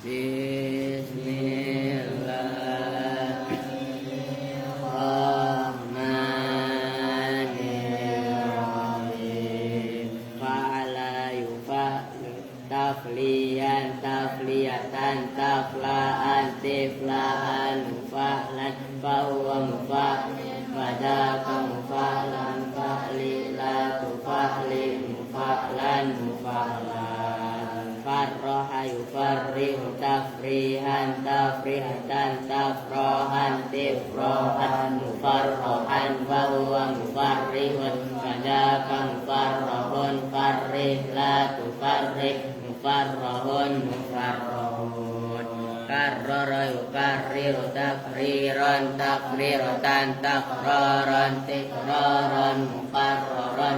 Bismillahirrahmanirrahim. Fa'ala yufa'lu tafliyan tafliyatan tafla'an tifla'an fa'lan fa'wa mufa'lin fadaka mufa'lan fa'lilatu fa'lin mufa'lan mufa'lan farroha yufarrihu tafrihan tafrihatan tafrohan tifrohan mufarrohan fa'wa mufarrihun fadaka mufarrohun farrihlatu farrih mufarrohun mufarrohun karrara yukarriru takriran takriratan takroran tikroran mukarroran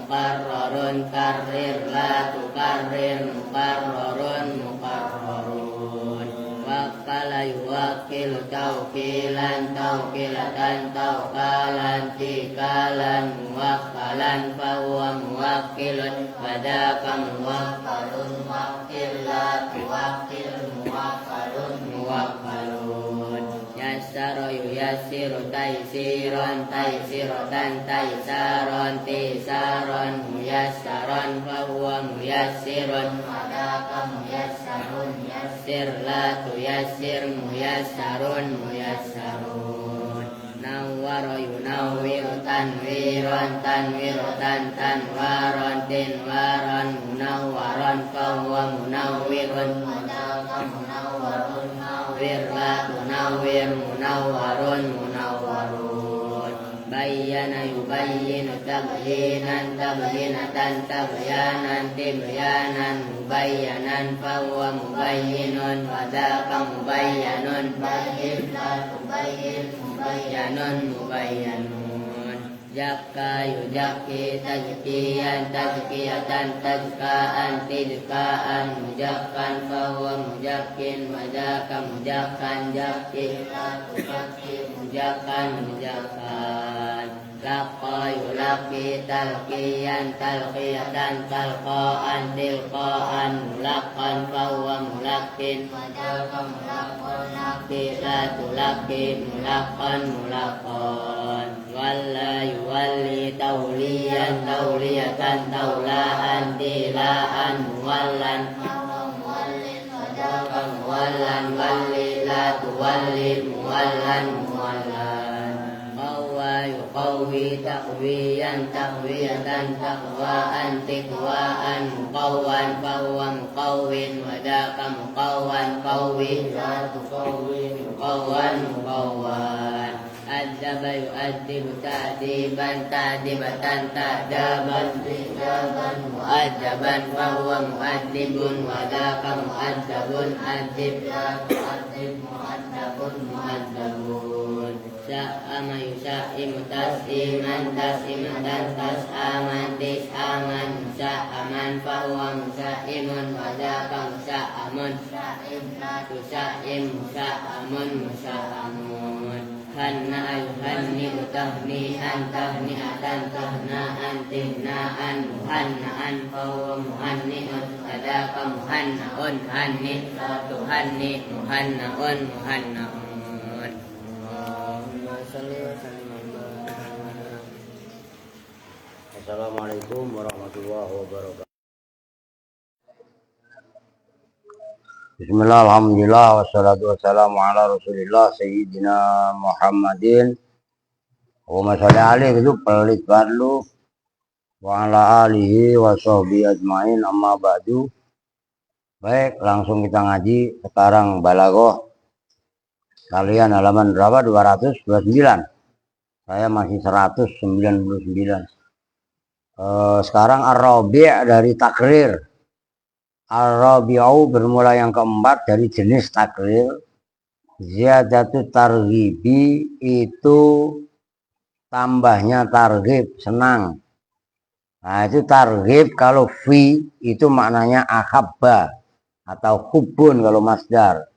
mukarrarun karrir la tukarrir mukarrarun mukarrarun wakala yuwakil taukilan taukilatan taukalan tikalan muwakkalan fahuwa muwakkilun wadaka muwakkalun muwakkil la tuwakkil muwakkalun muwakkalun yassara yuyassiru taisiran taisiratan taisaran tisaran muyassaran fahuwa muyassirun wadaka muyassarun yassir la tuyassir muyassarun muyassarun nawwara yunawwiru tanwiran tanwiratan tanwaran tinwaran munawwaran fahuwa munawwirun wadaka munawwarun nawwir la tunawwir munawwarun munawwarun bayyana yubayyinu tabyinan tabyinatan tabyanan tibyanan mubayyanan fahuwa mubayyinun wadaka mubayyanun bayyin la tubayyin mubayyanun mubayyanun Jakka yujaki tajkiyan tajkiyatan tajkaan tidkaan mujakkan fahuwa mujakin wadaka mujakkan jakki mujakkan mujakkan laqa yulaki talqiyan talqiyatan talqaan tilqaan mulaqan fahuwa mulakin wadaka mulaqan la tulaki mulaqan mulaqan walla yuwalli tauliyan tauliyatan taulaan tilaan muwallan muwallan walli la tuwalli muwallan muwallan qawwa yuqawwi taqwiyan taqwiyatan taqwaan tiqwaan muqawwan fahuwa muqawwin wadaka muqawwan qawwin la tuqawwin muqawwan muqawwan Adaba yu'adibu ta'diban ta'dibatan ta'daban tidaban mu'adaban fahuwa mu'adibun wadaka mu'adabun adib la tu'adib mu'adabun mu'adabun Sa'ama yusa'imu tas'iman tas'imatan tas'aman tis'aman musa'aman fahuwa musa'imun wadaka musa'amun sa'im la tusa'im musa'amun musa'amun Hanna yuhanni'u tahni'an tahni'atan tahna'an tihna'an muhanna'an fahuwa muhanni'un wadaka muhanna'un hanni' la tuhanni' muhanna'un muhanna'un Assalamualaikum warahmatullahi wabarakatuh. Bismillah, alhamdulillah, wassalatu wassalamu ala rasulillah sayyidina Muhammadin wa sholli alaihi itu pelit barlu wa ala alihi wa sahbihi ajmain amma ba'du. Baik, langsung kita ngaji sekarang balaghah. Kalian halaman berapa? 229. Saya masih 199. Sekarang ar-rabi' dari takrir. Ar-rabi'u bermula yang keempat dari jenis takrir. Ziyadatu targhibi itu tambahnya targhib, senang. Nah itu targhib kalau fi itu maknanya ahabba atau hubun kalau masdar.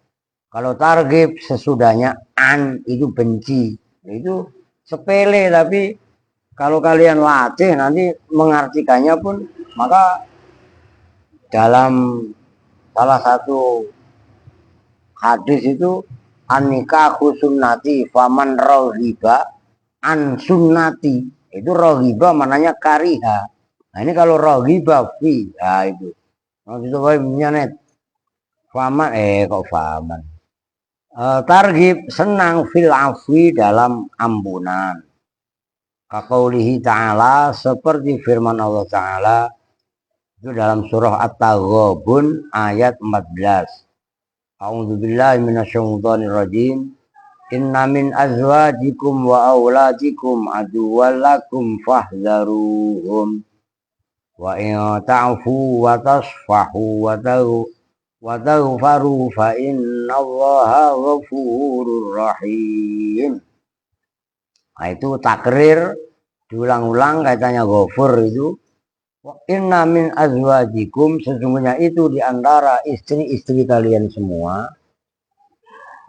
Kalau targhib sesudahnya an itu benci. Itu sepele tapi kalau kalian latih nanti mengartikannya pun maka dalam salah satu hadis itu an-nikahu sunnati faman raghiba an sunnati. Itu raghiba mananya kariha. Nah ini kalau raghiba fi, nah itu. Maksudnya wajibnya net. Faman kok faman. Targhib senang fil afwi dalam ampunan. Kaqaulihi ta'ala seperti firman Allah Ta'ala itu dalam surah At-Taghabun ayat 14. A'udzubillahi minasyaitonir rajim. Inna min azwajikum wa auladikum aduwwan lakum fahdharuhum wa in ta'fu wa tasfahu wa taghfaru fa innallaha ghafurur rahim. Nah itu takrir diulang-ulang kaitannya ghafur itu. Inna min azwajikum sesungguhnya itu diantara istri-istri kalian semua.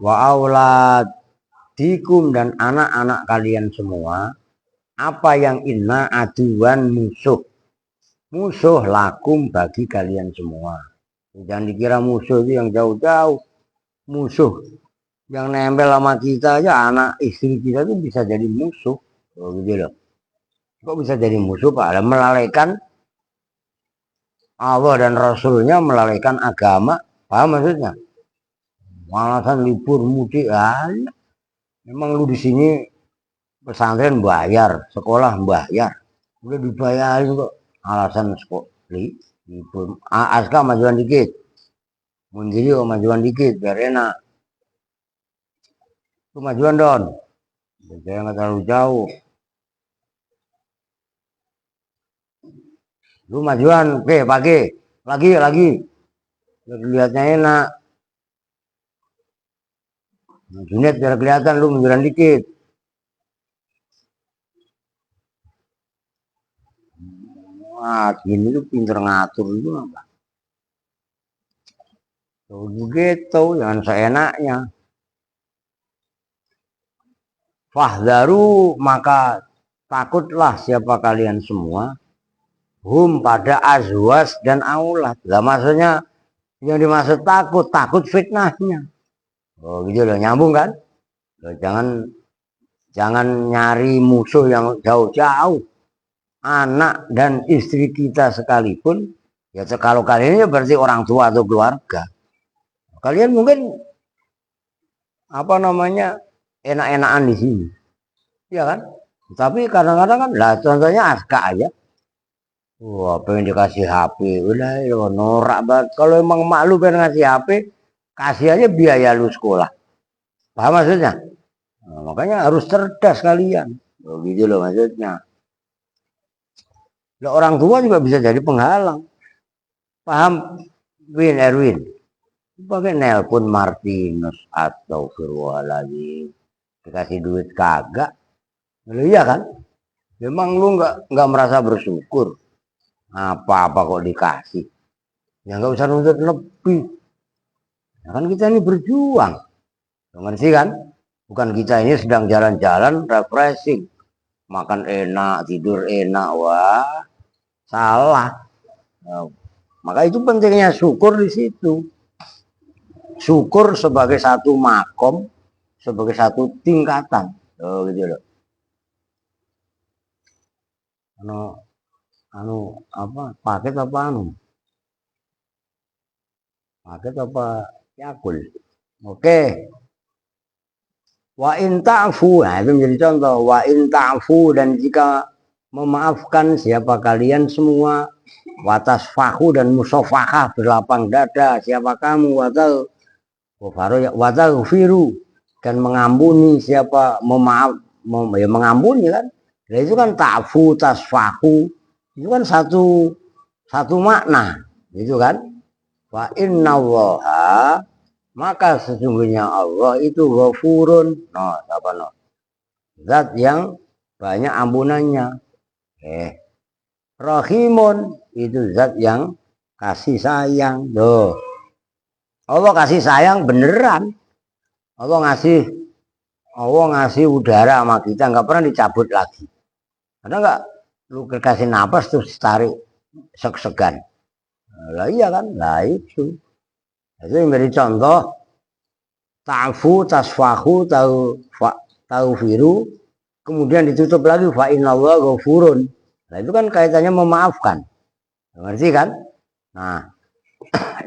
Wa auladikum dan anak-anak kalian semua. Apa yang inna aduan musuh. Musuh lakum bagi kalian semua. Jangan dikira musuh itu yang jauh-jauh. Musuh yang nempel sama kita aja, anak istri kita itu bisa jadi musuh. Oh, gitu loh. Kok bisa jadi musuh Pak? Melalaikan Allah dan Rasulnya, melalaikan agama. Paham maksudnya? Alasan libur mudik aja. Memang lu di sini pesantren bayar, sekolah bayar. Udah dibayarin kok. Alasan sekolah libur. Aska majuan dikit. Mundiri kok majuan dikit biar enak. Itu majuan Don. Jangan nggak terlalu jauh. Lu majuan, oke, pagi. Lagi. Lihatnya enak. Junet biar kelihatan lu majuan dikit. Wah, gini lu pinter ngatur itu apa? Tuh begitu, jangan seenaknya. Fahdharu maka takutlah siapa kalian semua pada azwas dan aulad. Lah maksudnya yang dimaksud takut fitnahnya. Oh gitu loh, nyambung kan? Loh, jangan nyari musuh yang jauh-jauh. Anak dan istri kita sekalipun, ya kalau kalian ya berarti orang tua atau keluarga. Kalian mungkin enak-enakan di sini, ya kan? Tapi kadang-kadang kan, lah contohnya Aska aja, wah pengen dikasih HP, udah ya, norak banget. Kalau emang mak lu pengen ngasih HP, kasih aja biaya lu sekolah, paham maksudnya? Nah, makanya harus cerdas kalian, gitu loh maksudnya. Lah orang tua juga bisa jadi penghalang, paham? Erwin, pakai nelpon Martinus atau Firwaladi. Dikasih duit kagak, iya kan? Memang lu nggak merasa bersyukur, apa-apa kok dikasih, ya nggak usah nuntut lebih. Ya kan kita ini berjuang, ngerti kan? Bukan kita ini sedang jalan-jalan refreshing, makan enak, tidur enak, wah salah. Nah, maka itu pentingnya syukur di situ. Syukur sebagai satu makom, sebagai satu tingkatan, gitu loh. Paket apa yakul. Oke. Wa in ta'fu, nah itu menjadi contoh. Wa in ta'fu, dan jika memaafkan siapa kalian semua, wa tasfahu dan musafahah berlapang dada siapa kamu, wa taghfiru dan mengampuni siapa mengampuni kan. Nah, itu kan ta'fu tasfahu itu kan satu makna, gitu kan? Wa innallaha maka sesungguhnya Allah itu ghafurun, zat yang banyak ampunannya. Rahimun itu zat yang kasih sayang. Loh, Allah kasih sayang beneran. Allah ngasih udara sama kita, nggak pernah dicabut lagi. Ada nggak lu kasih napas terus tarik segan? Lah iya kan? Lah itu. Itu yang beri contoh ta'fu, tasfahu, tahu firu, kemudian ditutup lagi fa innallaha ghafurun. Nah, itu kan kaitannya memaafkan. Ngerti kan? Nah,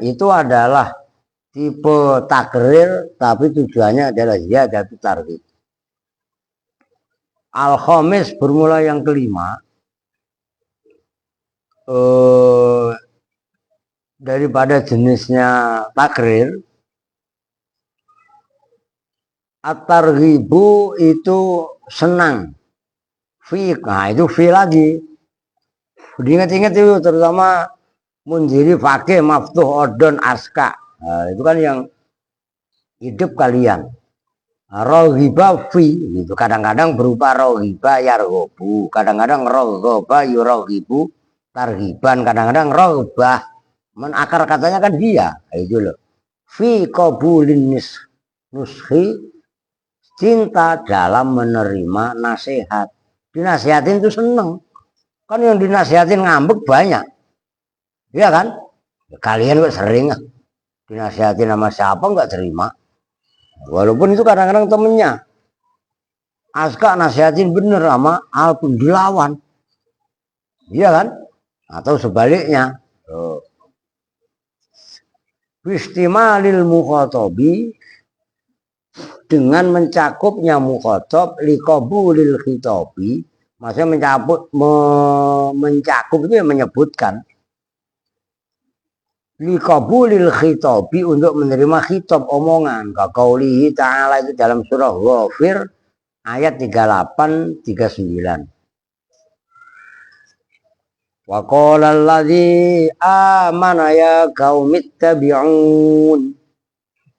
itu adalah tipe takrir tapi tujuannya adalah ziyadatul targhib. Al-khamis bermula yang kelima. Daripada jenisnya takrir, at-targhibu itu senang. Nah itu fi lagi. Diingat-ingat itu terutama Munziri, Fakih, Maftuh, Odon, Aska. Nah, itu kan yang hidup kalian. Roghiba fi itu kadang-kadang berupa roghiba yarghobu, kadang-kadang roghoba yuroghibu targhiban, kadang-kadang roghbah akar katanya kan dia itu loh. Fi qabulin nushi, cinta dalam menerima nasihat. Dinasihatin itu seneng. Kan yang dinasihatin ngambek banyak. Iya kan? Kalian kok sering dinasihatin sama siapa nggak terima. Walaupun itu kadang-kadang temennya. Aska nasihatin bener sama Alpun dilawan. Iya kan? Atau sebaliknya. Bistimalil mukhatobi, dengan mencakupnya mukhatab liqabulil khitobi, maksudnya mencakup itu yang menyebutkan liqabulil khitobi, untuk menerima khitab omongan. Kaqaulihi ta'ala itu dalam surah Ghafir ayat 38 39. Wa qala alladzi amana ya qaumittabi'un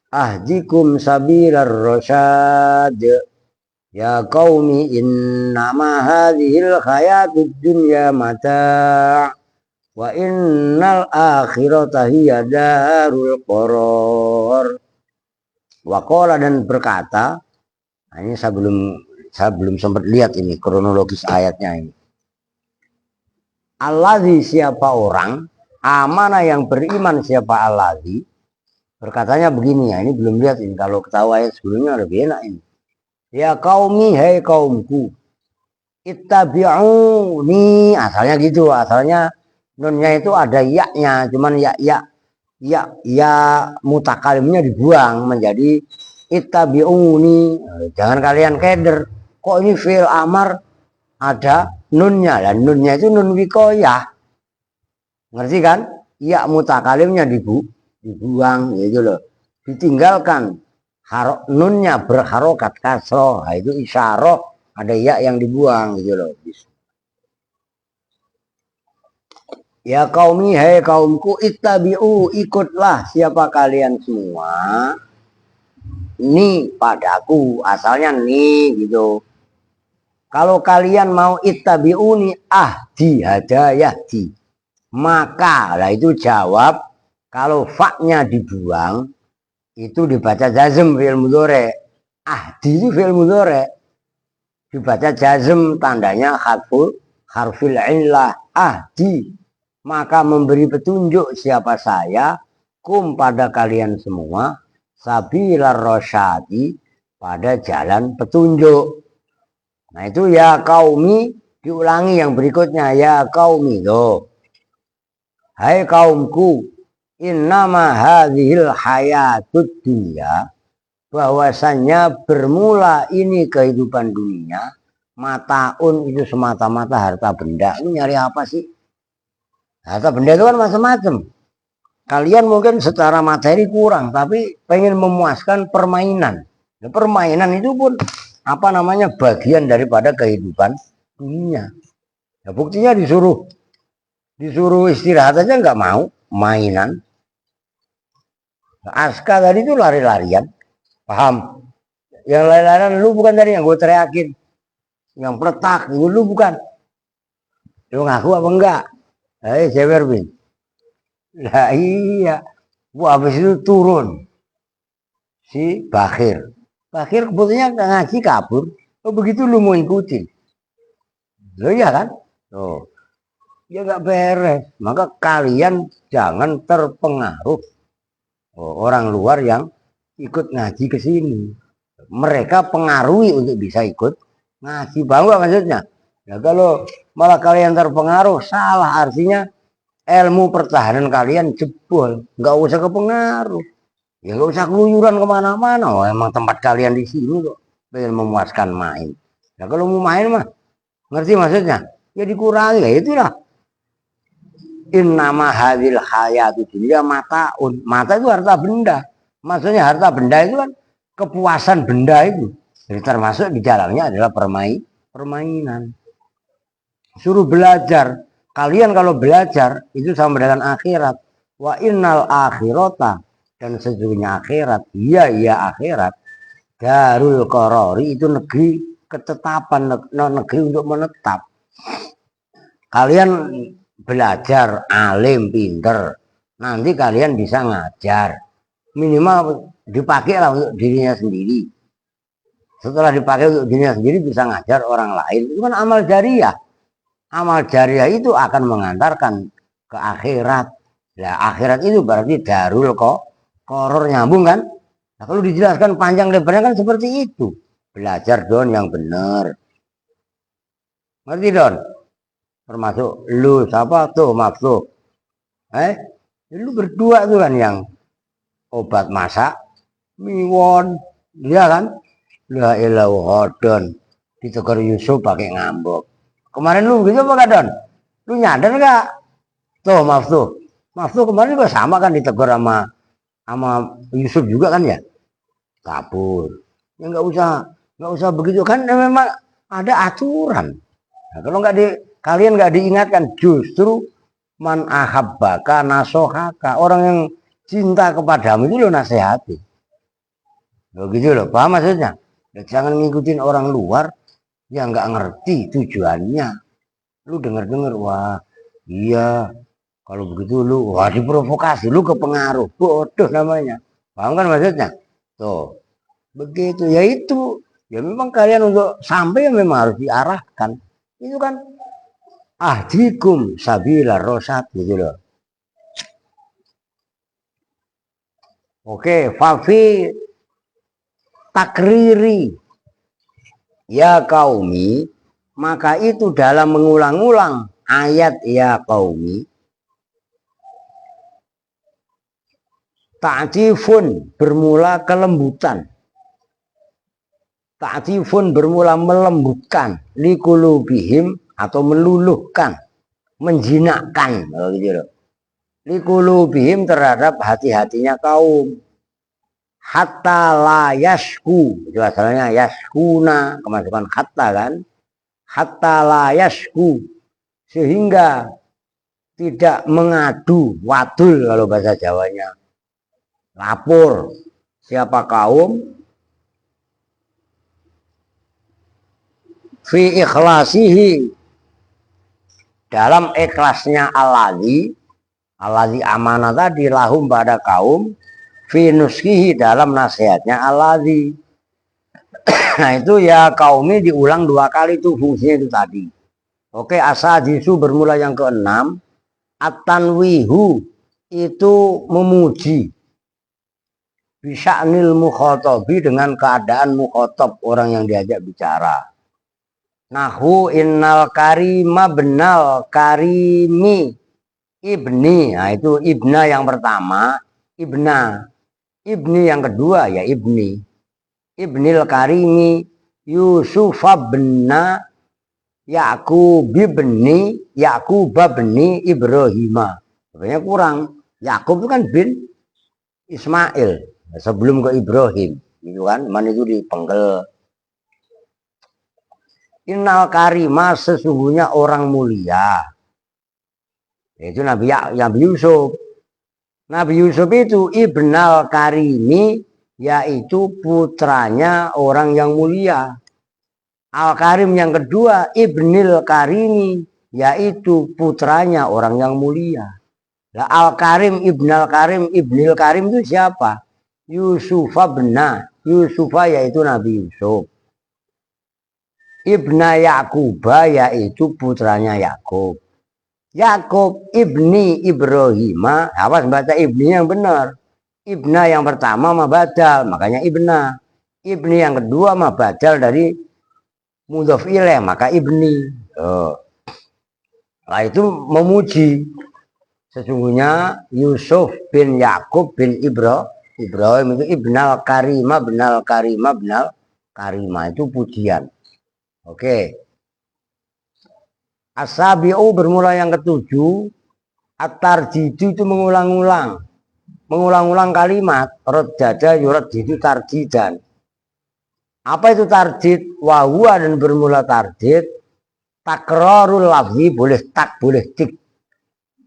ahdikum sabilar rasyad ya qaumi innama hadhil hayatud dunya mata' wa innal akhirata hiya darul qarar. Wa qala, dan berkata, nah ini saya belum sempat lihat ini kronologis ayatnya ini. Alladzi, siapa orang, amana yang beriman siapa alladzi, berkatanya begini ya, ini belum lihat ini, kalau ketahui ayat sebelumnya lebih enak ini. Ya qaumi, hai kaumku, ittabi'uni, asalnya gitu, asalnya nunnya itu ada ya-nya, cuman ya mutakalimnya dibuang menjadi ittabi'uni. Jangan kalian keder, kok ini fi'il amar ada nunnya, dan nunnya itu nun wikoyah, ngerti kan? Ya mutakalimnya dibuang gitu loh, ditinggalkan, nunnya berharokat kasroh. Nah, itu isyarah ada ya yang dibuang gitu loh. Ya qaumi, hai kaumku, ittabi'u, ikutlah siapa kalian semua, ni padaku, asalnya nih gitu. Kalau kalian mau ittabi'uni ahdi hadayahdi, maka lah itu jawab. Kalau fa-nya dibuang itu dibaca jazm fi'il mudhari. Ahdi itu fi'il mudhari, dibaca jazm, tandanya harful illah. Ahdi, maka memberi petunjuk siapa saya, kum pada kalian semua, sabilar rasyadi, pada jalan petunjuk. Nah itu ya qaumi, diulangi yang berikutnya, ya qaumi loh, hai kaumku, innama hadhil hayatud dunya, bahwasannya bermula ini kehidupan dunia, mataun itu semata-mata harta benda. Ini nyari apa sih? Harta benda itu kan macam-macam. Kalian mungkin secara materi kurang, tapi pengen memuaskan permainan. Nah, permainan itu pun apa namanya, bagian daripada kehidupan dunia. Nah, buktinya disuruh istirahat aja nggak mau, mainan. Aska tadi itu lari-larian, paham? Yang lain-lain lu bukan tadi yang gue teriakin, yang peletak itu lu bukan. Lu ngaku apa enggak? Bin. Lah iya, gua habis itu turun si Bakhir. Bakhir kebetulannya ngaji kabur. Oh begitu lu mau ikutin. Lo iya kan? Tuh. Ya nggak beres. Maka kalian jangan terpengaruh orang luar yang ikut ngaji ke sini. Mereka pengaruhi untuk bisa ikut ngaji. Bangga maksudnya. Ya kalau malah kalian terpengaruh, salah artinya ilmu pertahanan kalian jebol. Nggak usah kepengaruh. Ya nggak usah keluyuran kemana-mana. Oh, emang tempat kalian di sini kok. Pengen memuaskan main. Ya kalau mau main mah, ngerti maksudnya? Ya dikurangi. Ya itulah. Innama hadil hayatu dunia mataun. Mata itu harta benda. Maksudnya harta benda itu kan kepuasan benda itu. Jadi termasuk di dalamnya adalah permainan. Suruh belajar. Kalian kalau belajar itu sama dengan akhirat. Wa innal akhirata, dan sesungguhnya akhirat. Iya akhirat. Darul qarori itu negeri ketetapan, negeri untuk menetap. Kalian belajar, alim, pinter, nanti kalian bisa ngajar. Minimal dipakai lah untuk dirinya sendiri. Setelah dipakai untuk dirinya sendiri bisa ngajar orang lain. Itu kan amal jariah. Amal jariah itu akan mengantarkan ke akhirat. Nah, akhirat itu berarti darul koror, nyambung kan? Nah, kalau dijelaskan panjang lebarnya kan seperti itu. Belajar Don yang benar. Ngerti Don? Termasuk lu siapa tuh maksud? Lu berdua tuh kan yang obat masak, miwon, dia kan? La ilaha Don. Ditegur Yusuf pakai ngambek. Kemarin lu gitu apa gak Don? Lu nyadar gak? Tuh maksud kemarin juga sama kan ditegur sama Yusuf juga kan ya? Kabur. Ya nggak usah begitu kan, memang ada aturan. Nah, kalau kalian nggak diingatkan, justru man ahabbaka nasohaka, orang yang cinta kepadamu itu lo nasihati. Lo gitu loh, paham maksudnya? Ya, jangan ngikutin orang luar yang nggak ngerti tujuannya. Lu denger wah iya kalau begitu lu wah diprovokasi, lu kepengaruh, bodoh namanya. Paham kan maksudnya? Tuh begitu ya, itu ya memang kalian untuk sampai memang harus diarahkan. Itu kan ahdikum sabila rosat gitu loh. Oke, fafi takriri ya kaumi, maka itu dalam mengulang-ulang ayat ya kaumi, ta'tifun bermula kelembutan, ta'tifun bermula melembutkan, likulubihim atau meluluhkan, menjinakkan, gitu loh. Likulubihim terhadap hati-hatinya kaum. Hatta la yasku, itu asalnya yaskuna, kemasukan hatta kan. Hatta la yasku, sehingga tidak mengadu, wadul kalau bahasa Jawanya. Lapor siapa kaum fi ikhlasihi, dalam ikhlasnya alladzi amanah tadi lahum pada kaum, fi nuskihi dalam nasihatnya alladzi. Nah itu ya kaumi diulang 2 kali tuh fungsinya itu tadi. Oke, asadisu bermula yang ke-6, at-tanwihu itu memuji, bisya'nil mukhatabi dengan keadaan mukhatab, orang yang diajak bicara. Nahu innal karima benal karimi ibni. Nah itu ibna yang pertama, ibni yang kedua ya ibni. Ibnil karimi Yusuf bena Yakub bni Ibrahima. Sebenarnya kurang. Yakub itu kan bin Ismail sebelum ke Ibrahim, gitu kan? Man itu dipenggal. Innal karima, sesungguhnya orang mulia, yaitu Nabi Yusuf. Nabi Yusuf itu ibnal karimi, yaitu putranya orang yang mulia. Al-Karim yang kedua ibnil karimi, yaitu putranya orang yang mulia. Nah, Al-Karim, Ibnul Karim, Ibnil Karim itu siapa? Yusufa bena, Yusufa yaitu Nabi Yusuf. Ibna Yakuba yaitu putranya Yakub. Yakub ibni Ibrahim. Awas baca ibni yang benar. Ibna yang pertama mah badal, makanya ibna. Ibni yang kedua mah badal dari mudhof ilaih, maka ibni. Nah itu memuji. Sesungguhnya Yusuf bin Yakub bin Ibrahim itu ibnal karima, benal karima, benal karima, itu pujian. Oke. As-sabi'u bermula yang ketujuh. At-tarjidu itu mengulang-ulang. Mengulang-ulang kalimat. Rodjada yuradjidu tarjidan. Apa itu tarjid? Wahua dan bermula tarjid. Takrarul lafzi, boleh tak, boleh tik.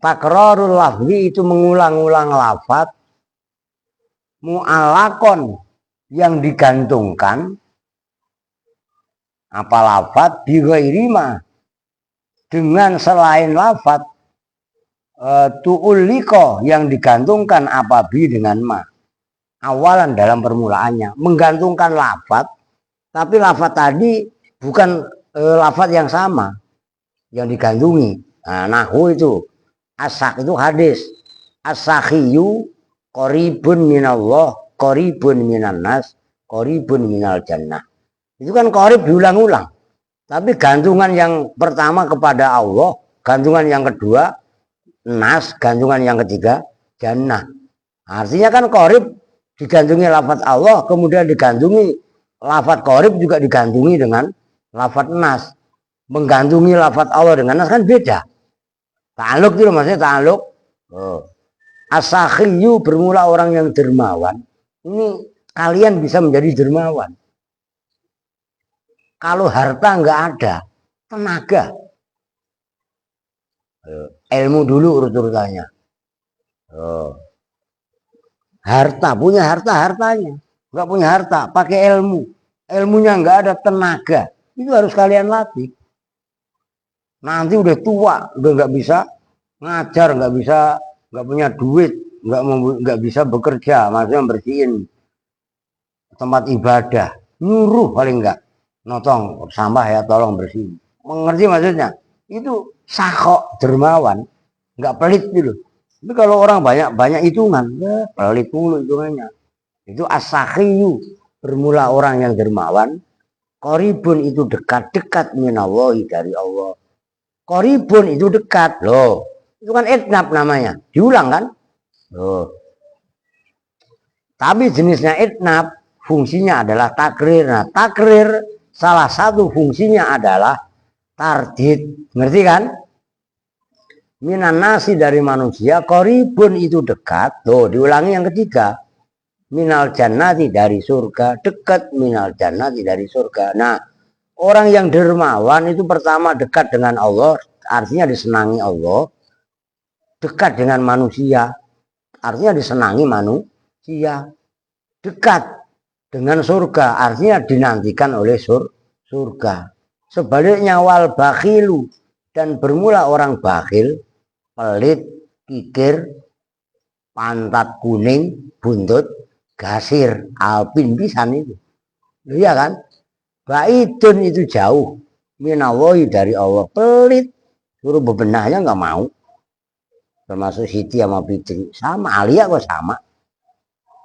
Takrarul lafzi itu mengulang-ulang lafaz. Mu'alakon yang digantungkan. Apa lafaz? Bighairima. Dengan selain lafaz. Tu'uliko yang digantungkan apa bi dengan ma. Awalan dalam permulaannya. Menggantungkan lafaz. Tapi lafaz tadi bukan lafaz yang sama. Yang digantungi. Nah, nahu itu. Asak itu hadis. As-sakhiyu qoribun minallah, qoribun minannas, qoribun minal jannah. Itu kan qorib diulang-ulang. Tapi gantungan yang pertama kepada Allah, gantungan yang kedua nas, gantungan yang ketiga jannah. Artinya kan qorib digantungi lafaz Allah, kemudian digantungi lafaz qorib juga digantungi dengan lafaz nas. Menggantungi lafaz Allah dengan nas kan beda. Ta'aluk itu maksudnya ta'aluk. As-sakhiyu bermula orang yang dermawan. Ini kalian bisa menjadi dermawan. Kalau harta nggak ada, tenaga. Ilmu dulu urut-urutannya. Harta, punya harta, hartanya. Nggak punya harta, pakai ilmu. Ilmunya nggak ada, tenaga. Itu harus kalian latih. Nanti udah tua, udah nggak bisa ngajar, nggak bisa, nggak punya duit, nggak bisa bekerja, maksudnya bersihin tempat ibadah, nyuruh paling nggak, notong sampah ya, tolong bersihin. Mengerti maksudnya? Itu sakok dermawan, nggak pelit gitu. Tapi kalau orang banyak hitungan, ya pelit mulu hitungannya. Itu as-sakhiyu, bermula orang yang dermawan. Qoribun itu dekat-dekat minallahi dari Allah. Qoribun itu dekat loh. Itu kan itnab namanya. Diulang kan? Loh. Tapi jenisnya itnab fungsinya adalah takrir. Nah, takrir salah satu fungsinya adalah tardid. Ngerti kan? Minan nasi dari manusia, qoribun itu dekat. Loh, diulangi yang ketiga. Minal jannati dari surga, dekat minal jannati dari surga. Nah, orang yang dermawan itu pertama dekat dengan Allah, artinya disenangi Allah. Dekat dengan manusia, artinya disenangi manusia. Dekat dengan surga, artinya dinantikan oleh surga. Sebaliknya wal bakhilu, dan bermula orang bakhil, pelit, kikir, pantat kuning, buntut, gasir, alpin pisan itu. Iya kan? Baidun itu jauh minallahi dari Allah, pelit, suruh bebenahnya nggak mau. Termasuk Siti sama Fitri sama, Alia kok sama.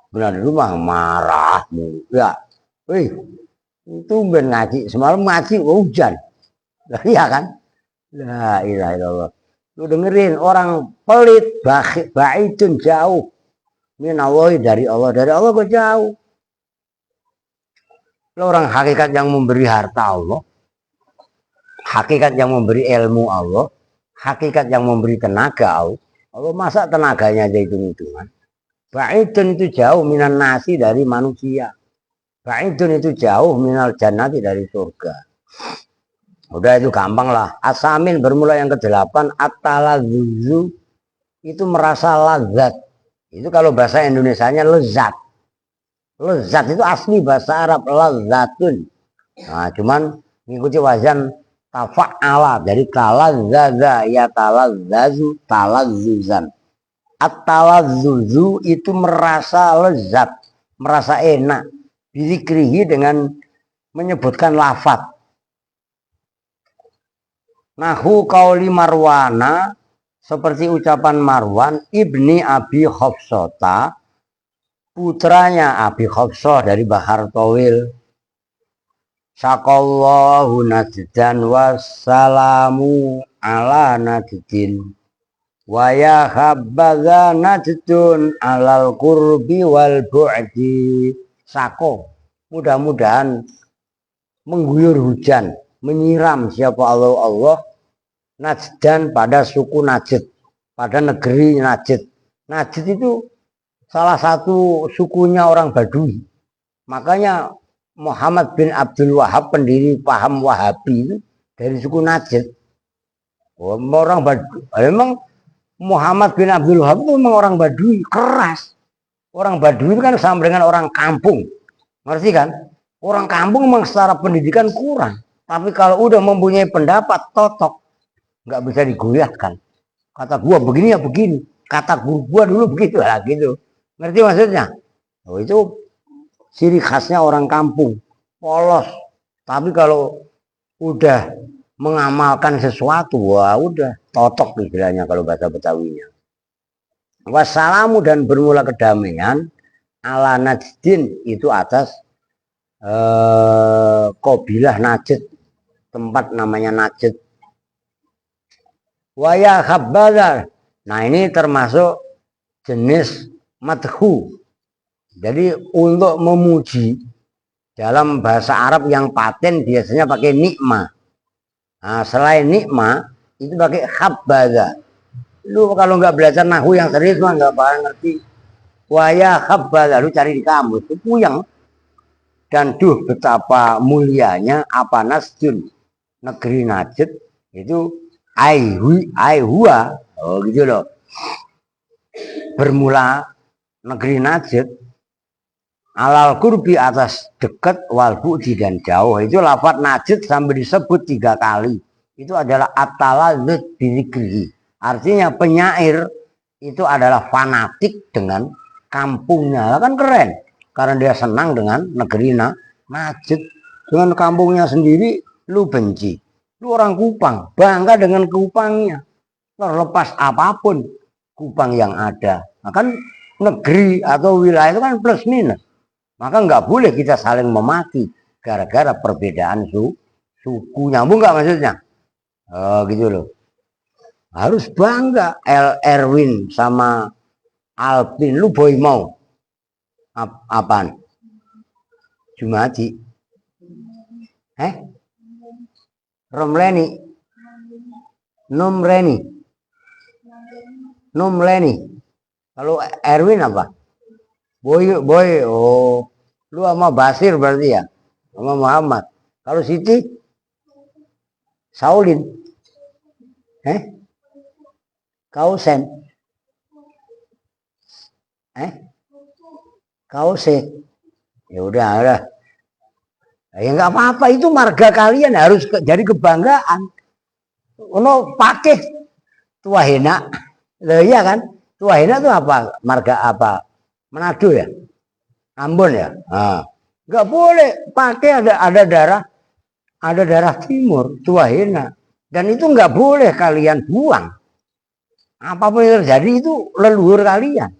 Benar di rumah marah mulu. Ya, wih, itu ben ngaji semalam ngaji hujan. Iya kan? La ilaha illallah. Lu dengerin orang pelit, baidun jauh minallahi dari Allah kok jauh. Orang hakikat yang memberi harta Allah, hakikat yang memberi ilmu Allah, hakikat yang memberi tenaga Allah. Allah masa tenaganya aja hitung-hitungan. Ba'idun itu jauh minan nasi dari manusia. Ba'idun itu jauh minal jannati dari surga. Udah itu gampang lah. Asamin bermula yang ke-8. At-talazzuzu itu merasa lazat. Itu kalau bahasa Indonesianya lezat. Lezat itu asli bahasa Arab, lazatun. Nah, cuman mengikuti wazan tafa'ala dari talazzaza ya talazzazu talazzuzan. At-talazzuzu itu merasa lezat, merasa enak. Bizikrihi dengan menyebutkan lafaz. Nahu qauli Marwana seperti ucapan Marwan ibni Abi Hafsata, putranya Abi Hafsah dari Bahar Tawil. Syakallahu najdan wassalamu ala najdin wa ya habbaza najdun alal qurbi wal bu'di. Sako, mudah-mudahan mengguyur hujan, menyiram siapa Allah Najdan pada suku Najd, pada negeri Najd. Najd itu salah satu sukunya orang Badui. Makanya Muhammad bin Abdul Wahab, pendiri paham Wahabi itu dari suku Najd. Orang Badui. Memang Muhammad bin Abdul Wahab itu memang orang Badui, keras. Orang Badui itu kan sama dengan orang kampung. Ngerti kan? Orang kampung memang secara pendidikan kurang. Tapi kalau udah mempunyai pendapat, totok. Nggak bisa digoyahkan. Kata gua begini ya begini. Kata guru gua dulu begitu lah gitu. Ngerti maksudnya? Oh, itu ciri khasnya orang kampung, polos. Tapi kalau udah mengamalkan sesuatu, wah udah totok istilahnya kalau bahasa Betawinya. Wassalamu dan bermula kedamaian ala Najdin itu atas Qabilah Najd, tempat namanya Najd. Waya khabbadar. Nah ini termasuk jenis madhu. Jadi untuk memuji dalam bahasa Arab yang paten biasanya pakai nikma. Nah, selain nikma itu pakai khabbada. Lu kalau nggak belajar nahu yang serius mah nggak bakal ngerti. Waya khabbada, lu cari di kamus itu puyeng. Dan betapa mulianya apa Najdun, negeri Najd itu Aihua, oh gitu loh. Bermula negeri Najd alal kurbi atas dekat wal bu'di dan jauh. Itu lafaz Najd sampai disebut 3 kali. Itu adalah at-taladzuz bizikrihi. Artinya penyair itu adalah fanatik dengan kampungnya. Kan keren. Karena dia senang dengan negeri Najd. Dengan kampungnya sendiri lu benci. Lu orang Kupang, bangga dengan Kupangnya. Terlepas apapun Kupang yang ada. Nah, kan negeri atau wilayah itu kan plus minus. Maka nggak boleh kita saling memaki gara-gara perbedaan suku. Nyambung nggak maksudnya? Oh, gitu loh. Harus bangga. Erwin sama Alvin, lu boy mau apaan? Jumadi. Romleni, Numleni. Kalau Erwin apa? Boy, oh, lu sama Basir berarti ya, sama Muhammad. Kalau Siti, Saulin, Kausen, Kause. Ya udah. Ya nggak apa-apa, itu marga kalian harus jadi kebanggaan. Ono pakai Tuahena, iya kan? Tuahena itu apa? Marga apa? Manado ya, Ambon ya. Nah, nggak boleh pakai ada darah timur Tuahena, dan itu nggak boleh kalian buang. Apapun yang terjadi itu leluhur kalian,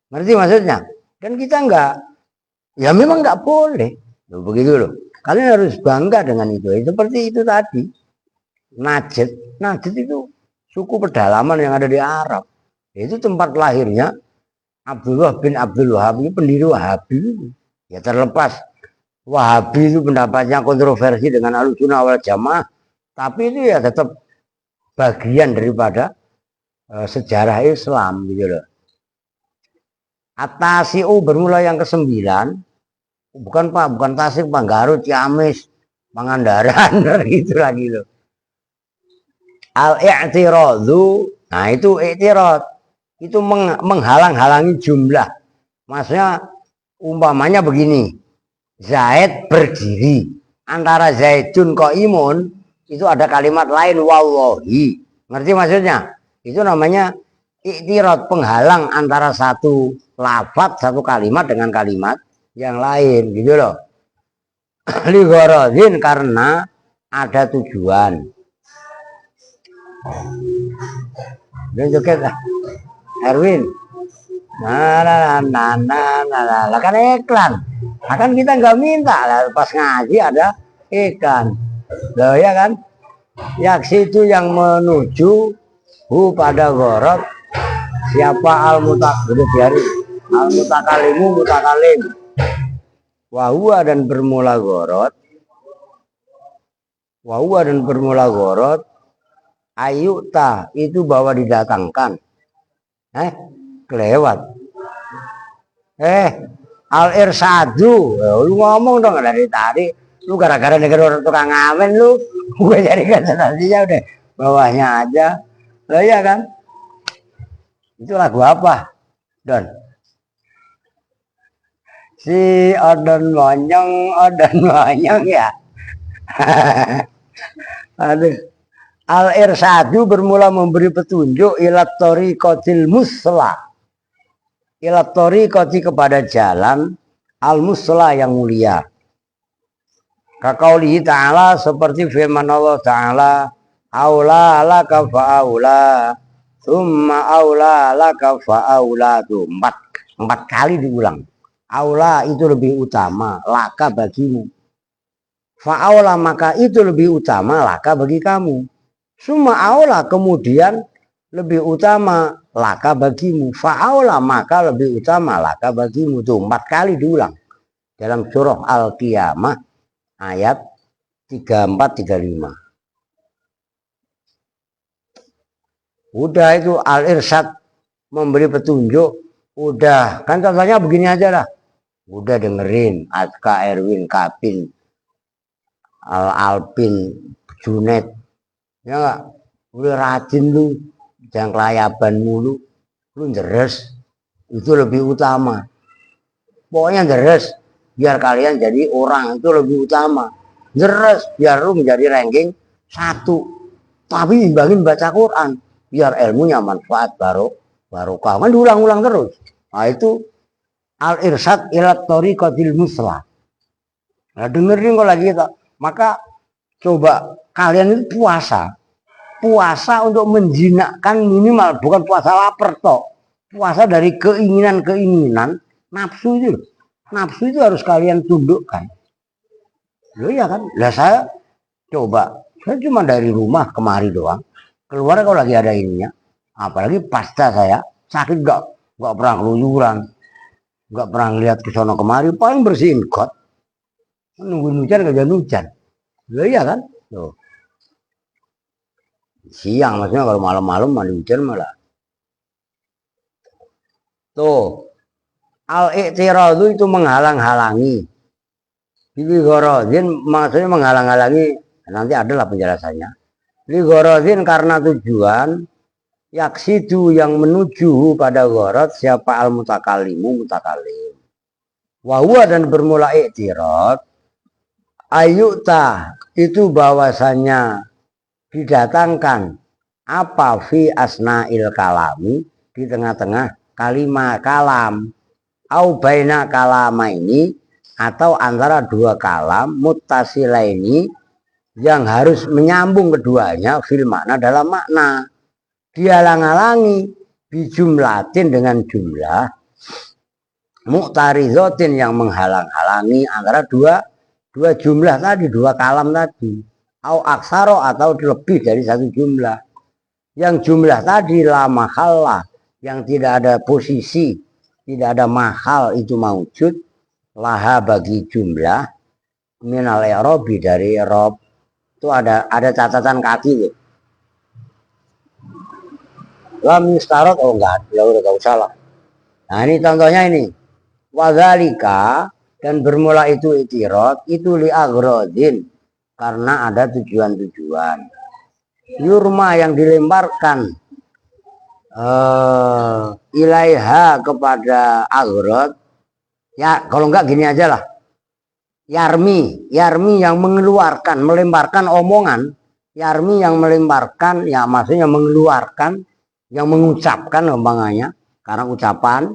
ngerti maksudnya? Dan kita nggak, ya memang nggak boleh, begitu loh. Kalian harus bangga dengan itu. Seperti itu tadi. Najd itu suku pedalaman yang ada di Arab. Itu tempat lahirnya Abdullah bin Abdul Wahab, pendiri Wahabi. Ya terlepas Wahabi itu pendapatnya kontroversi dengan Ahlussunnah wal Jamaah, tapi itu ya tetap bagian daripada sejarah Islam gitu loh. At-Tasi'u bermula yang ke-9. Bukan Pak, bukan Tasik, Pak, Garut, Ciamis, Pangandaran, gitu lagi loh. Al-i'tiradu, nah itu i'tirad, itu menghalang-halangi jumlah. Maksudnya umpamanya begini, Zaid berdiri, antara Zaidun qaimun itu ada kalimat lain wallahi, ngerti maksudnya? Itu namanya i'tirad, penghalang antara satu lafaz, satu kalimat dengan kalimat yang lain gitu loh. Ligharadin, karena ada tujuan. Dia joget lah. Erwin. Lah kan iklan. Akan kita nggak minta lah pas ngaji ada iklan. Loh ya kan? Yaksi itu yang menuju pada gorot siapa al mutakalimu mutakalim wahua dan bermula gorot ayuta itu bahwa didatangkan kelewat al irsadu lu ngomong dong dari tadi lu gara-gara denger orang tukang ngamen lu gue jadikan senasinya udah bawahnya aja lo ya kan itu lagu apa Don si odon monyong ya aduh al irsadu bermula memberi petunjuk ilat tariqatil musla ilat tariqati kepada jalan al musla yang mulia kaqaulihi ta'ala seperti firman Allah ta'ala aula laka fa'aula summa aula laka fa'aula tuh empat kali diulang aula itu lebih utama laka bagimu fa'aula maka itu lebih utama laka bagi kamu summa aula kemudian lebih utama laka bagimu fa'aula maka lebih utama laka bagimu tuh 4 kali diulang dalam surah Al-Qiyamah ayat 34-35. Udah itu al-irsyad memberi petunjuk, udah kan contohnya begini aja lah. Udah dengerin Aska, Erwin, Kapin, Alpin, Junet. Ya enggak? Udah rajin lu, jangan kelayaban mulu. Lu deres itu lebih utama. Pokoknya deres biar kalian jadi orang itu lebih utama. Deres biar lu menjadi ranking 1. Tapi imbangin baca Quran biar ilmunya manfaat barokah. Kan diulang-ulang terus. Nah itu al-irsyad ila tariqatil muslah. Nah dengerin kok lagi kita. Maka coba kalian itu puasa untuk menjinakkan minimal bukan puasa lapar toh. Puasa dari keinginan nafsu itu. Nafsu itu harus kalian tundukkan. Loh ya kan? Lah saya coba, saya cuma dari rumah kemari doang. Keluar kalau lagi ada ininya. Apalagi pasca saya sakit nggak pernah keluyuran, nggak pernah lihat ke sono kemari, paling bersihin got. Nungguin hujan kagak hujan. Loh ya kan? Loh. Siang maksudnya kalau malam-malam mandi hujan malah. Tuh. Al-i'tiradu itu menghalang-halangi. Lighorodin maksudnya menghalang-halangi. Nanti adalah penjelasannya. Lighorodin karena tujuan. Yaksidu yang menuju pada ghorod siapa al-mutakalimu mutakalim. Wahua dan bermula i'tirad. Ayuta itu bahwasanya didatangkan apa fi asna'il kalami di tengah-tengah kalimat kalam. Au baina kalama ini atau antara dua kalam muttasilaini yang harus menyambung keduanya fil makna dalam makna dihalang-halangi bijumlatin dengan jumlah muktarizotin yang menghalang-halangi antara dua jumlah tadi, dua kalam tadi au aksaro atau lebih dari satu jumlah yang jumlah tadi la mahallah yang tidak ada posisi tidak ada mahal itu maujud laha bagi jumlah minal i'rabi dari i'rab itu ada catatan kaki tuh. Lam yustarot enggak ya udah enggak usah lah. Nah ini contohnya ini wadzalika dan bermula itu i'tirad itu li agrodin karena ada tujuan-tujuan yurma yang dilemparkan ilaiha kepada agrod ya kalau enggak gini aja lah yarmi yang mengeluarkan melemparkan omongan yarmi yang melemparkan ya maksudnya mengeluarkan yang mengucapkan omongannya karena ucapan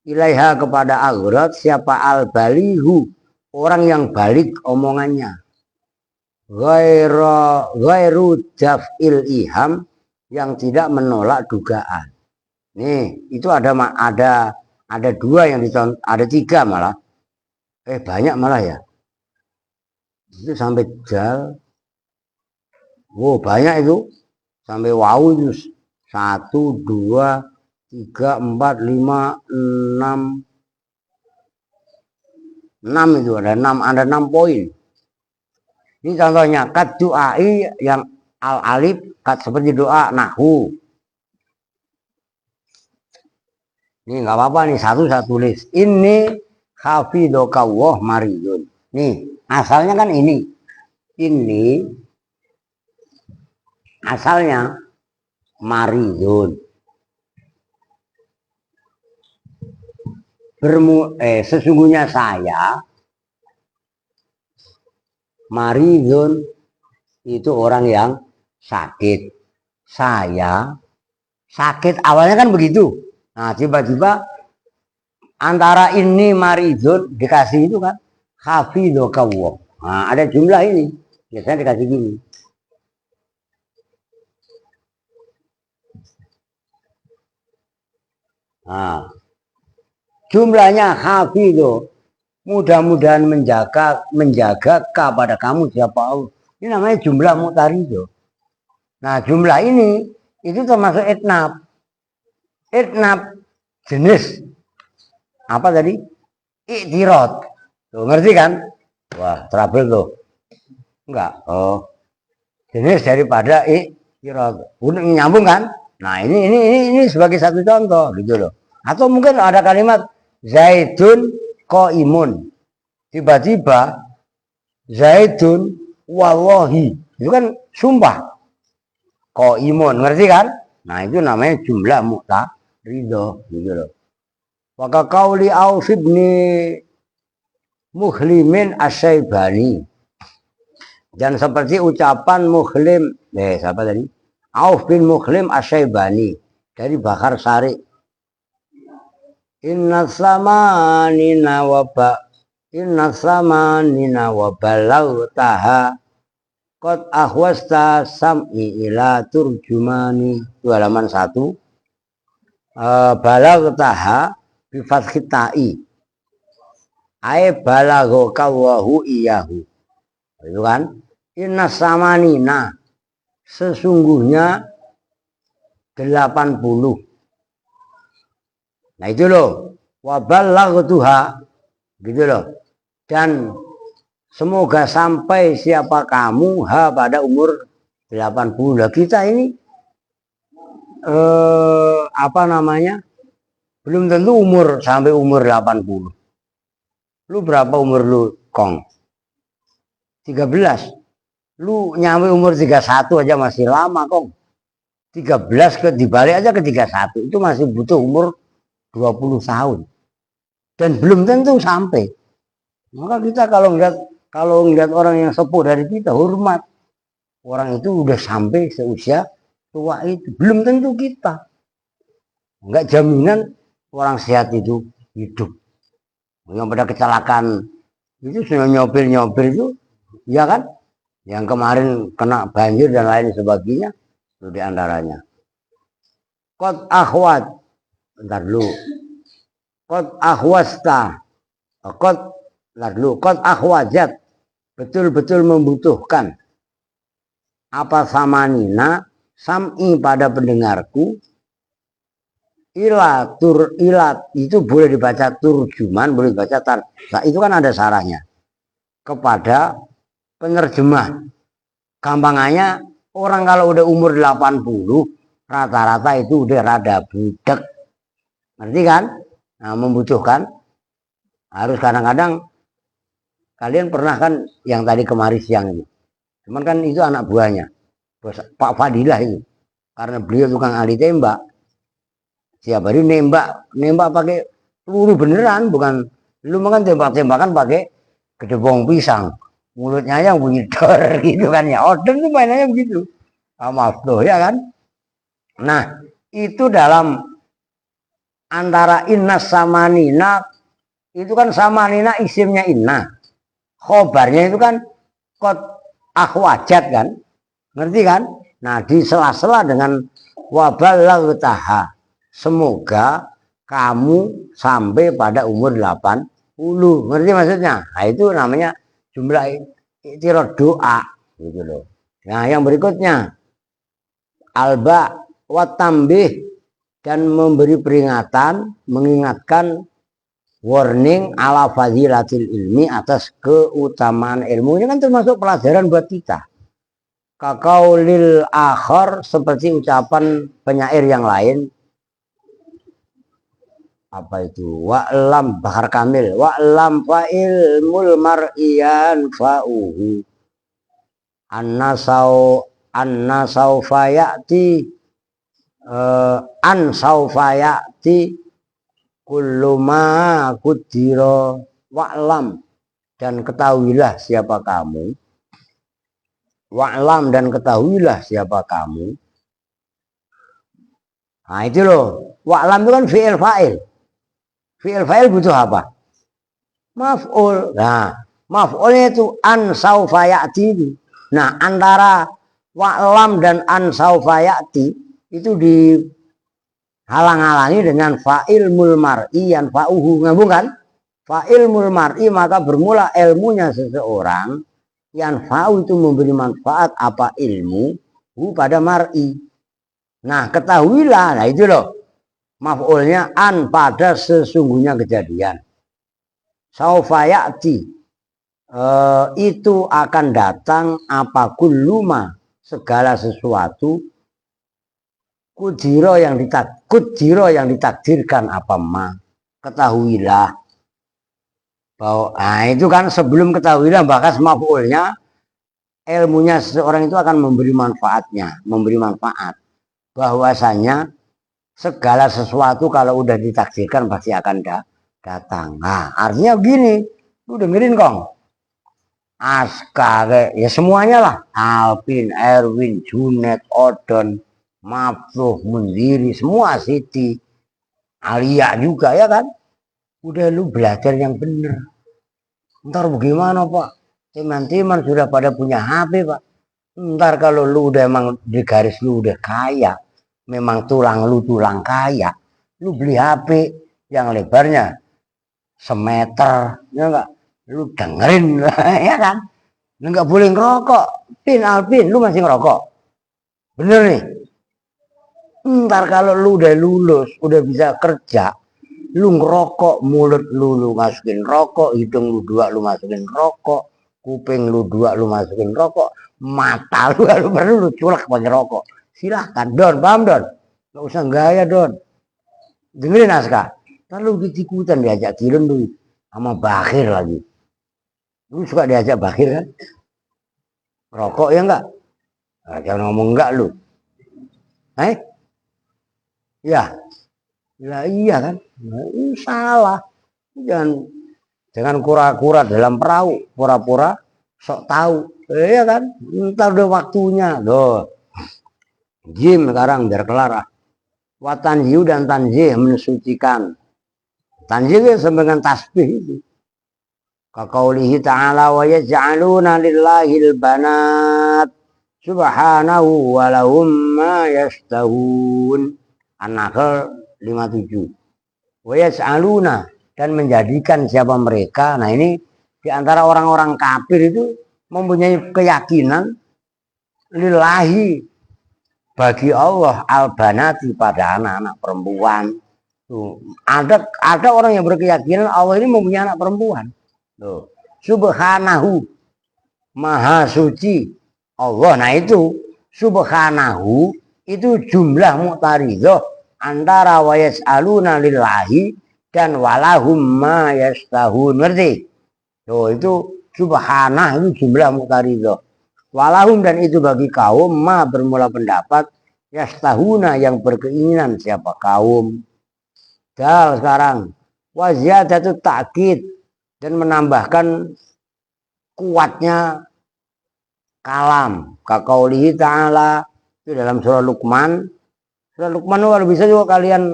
ilaiha kepada agrod siapa al balihu orang yang balik omongannya ghairu daf'il iham yang tidak menolak dugaan. Nih, itu ada dua yang dicontoh, ada tiga malah. Banyak malah ya. Itu sampai jal. Wow, banyak itu. Sampai wow itu 1, 2, 3, 4, 5, 6. 6 itu ada 6 poin. Ini contohnya kat du'ai yang al alif kat seperti doa nahu. Ini nggak apa-apa nih, satu saya tulis. Ini hafidhokawah maridun. Nih, asalnya kan ini. Ini asalnya maridun. Sesungguhnya saya maridun itu orang yang sakit. Saya sakit awalnya kan begitu. Nah, tiba-tiba antara ini maridun dikasih itu kan hafidhokawah. Nah, ada jumlah ini. Biasanya dikasih gini. Nah, jumlahnya hafidho. Mudah-mudahan menjaga kepada kamu siapa Allah. Ini namanya jumlah mu'taridho. Nah, jumlah ini itu termasuk etnab. Etnab jenis apa tadi? Iktirad. Tuh, ngerti kan? Wah, trouble tuh. Enggak. Oh. Jenis daripada iktirad. Udah nyambung kan? Nah, ini sebagai satu contoh gitu loh. Atau mungkin ada kalimat Zaidun qaimun. Tiba-tiba Zaidun wallahi. Itu kan sumpah. Qaimun, ngerti kan? Nah, itu namanya jumlah mu'taridho gitu loh. Maka qauli Auf bin Muhlimin Asy-Syaibani. Dan seperti ucapan Muhlim, siapa tadi? Auf bin Muhlim Asy-Syaibani dari Bakar Sari. Inna samanina wa balaghtaha qad akhwasta sam'i ila turjumani. Itu halaman 1. Balaghtaha bi fathit ta'i. Ai balaghakallahu iyahu. Itu kan? Inna samanina, sesungguhnya 80. Nah itu loh, waballaghtuha gitu loh. Dan semoga sampai siapa kamu pada umur 80. Lah kita ini apa namanya? Belum tentu sampai umur 80. Lu berapa umur lu, Kong? 13. Lu nyampe umur 31 aja masih lama, Kong. 13 dibalik aja ke 31 itu masih butuh umur 20 tahun. Dan belum tentu sampai. Maka kita kalau ngeliat orang yang sepuh dari kita, hormat. Orang itu udah sampai seusia tua itu. Belum tentu kita. Enggak jaminan orang sehat itu hidup. Yang pada kecelakaan itu sudah nyopir itu, ya kan? Yang kemarin kena banjir dan lain sebagainya, itu diantaranya. Qad akhwat, bentar dulu. Qad akhwasta, qad akhwajat, betul-betul membutuhkan. Apa samanina, sam'i pada pendengarku, ilat itu boleh dibaca turjuman, boleh dibaca nah, itu kan ada sarahnya kepada penerjemah. Gampangannya orang kalau udah umur 80 rata-rata itu udah rada budek, ngerti kan? Nah, membutuhkan harus kadang-kadang kalian pernah kan yang tadi kemarin siang itu, cuman kan itu anak buahnya Pak Fadilah itu, karena beliau tukang ahli tembak. Siap hari nembak pakai peluru beneran, bukan lu makan tembak-tembakan pakai gedebong pisang, mulutnya yang bunyi dor gitu kan ya. Odeng tuh mainannya begitu. Maaf tuh ya kan. Nah itu dalam antara inna sama nina, itu kan sama nina isimnya inna, khobarnya itu kan kot akhwajat kan, ngerti kan? Nah, di sela-sela dengan waballaghtaha, semoga kamu sampai pada umur 80. Ngerti maksudnya? Nah, itu namanya jumlah iktirad doa gitu loh. Nah, yang berikutnya alba watambih, dan memberi peringatan, mengingatkan, warning ala fadilatil ilmi, atas keutamaan ilmu. Ini kan termasuk pelajaran buat kita. Kakaulil akhir, seperti ucapan penyair yang lain, apa itu, wa'lam, Bahar Kamil, wa'lam fa ilmul mar'iyan fa'uhu anna saufa ya'ti an saufa ya'ti kullu ma kudira wa'lam, dan ketahuilah siapa kamu, wa'lam, dan ketahuilah siapa kamu. Nah itu loh, wa'lam itu kan fi'il fa'il. Fi'il fa'il butuh apa? Maf'ul. Nah, maf'ulnya itu an saufa ya'ti. Nah, antara wa'lam dan an saufa ya'ti itu dihalang-halangi dengan fa'ilmul mar'i yan fa'uhu. Ngambung kan? Fa'ilmul mar'i, maka bermula ilmunya seseorang, yang fa'u itu memberi manfaat apa ilmu pada mar'i. Nah, ketahuilah, nah itu loh. Maf'ulnya an, pada sesungguhnya kejadian. Saufa ya'ti, itu akan datang apa kulluma, segala sesuatu, kudiro yang ditakdirkan apa ma, ketahuilah bahwa, nah itu kan sebelum ketahuilah bahkan maf'ulnya, ilmunya seseorang itu akan memberi manfaatnya, memberi manfaat bahwasanya segala sesuatu kalau udah ditakdirkan pasti akan datang. Nah, artinya begini, lu dengerin Kong. Aska, ya semuanya lah. Alvin, Erwin, Junet, Odon, Mafruh, Mundiri, semua, Siti, Alia juga ya kan. Udah lu belajar yang bener. Ntar bagaimana Pak? Teman-teman sudah pada punya HP Pak. Ntar kalau lu udah emang di garis lu udah kaya, memang tulang lu tulang kaya, lu beli HP yang lebarnya semeter, ya enggak, lu dengerin ya kan, lu enggak boleh ngerokok. Alvin, lu masih ngerokok, bener nih. Ntar kalau lu udah lulus, udah bisa kerja, lu ngerokok, mulut lu masukin rokok, hidung lu dua lu masukin rokok, kuping lu dua lu masukin rokok, mata lu baru lu culak pakai rokok. Silahkan Don, paham Don? Gak usah gaya Don. Dengerin Aska. Ntar lu ikutan diajak Tilun tuh sama Bakir lagi. Lu suka diajak Bakir kan? Rokok ya enggak? Nah, jangan ngomong enggak lu. Ya. Ya iya kan? Nah, ini salah. Jangan kura-kura dalam perahu, pura-pura sok tahu. Iya kan? Ntar udah waktunya. Loh. Jim sekarang biar kelar ah. Watanziu dan tanzih, mensucikan. Tanzih itu dengan tasbih itu. Kaqaulihi ta'ala wa yaj'aluna lillahil banat subhanahu wa lahum ma yashtahun. An-Nahl 57. Wa yaj'aluna, dan menjadikan siapa mereka. Nah ini diantara orang-orang kafir itu mempunyai keyakinan lillahi, bagi Allah, al-banati, pada anak-anak perempuan. Tuh, ada orang yang berkeyakinan Allah ini mempunyai anak perempuan. Tuh, subhanahu, maha suci Allah. Nah itu subhanahu itu jumlah mu'taridah antara wa yas'aluna lillahi dan walahum ma yastahun. Ngerti? Tuh, itu subhanah itu jumlah mu'taridah. Walahum, dan itu bagi kaum, ma bermula pendapat, yastahuna yang berkeinginan siapa kaum. Dal sekarang waziyadatu ta'kid, dan menambahkan kuatnya kalam. Kaqaulihi ta'ala, itu dalam surah Luqman. Surah Luqman kalau bisa juga kalian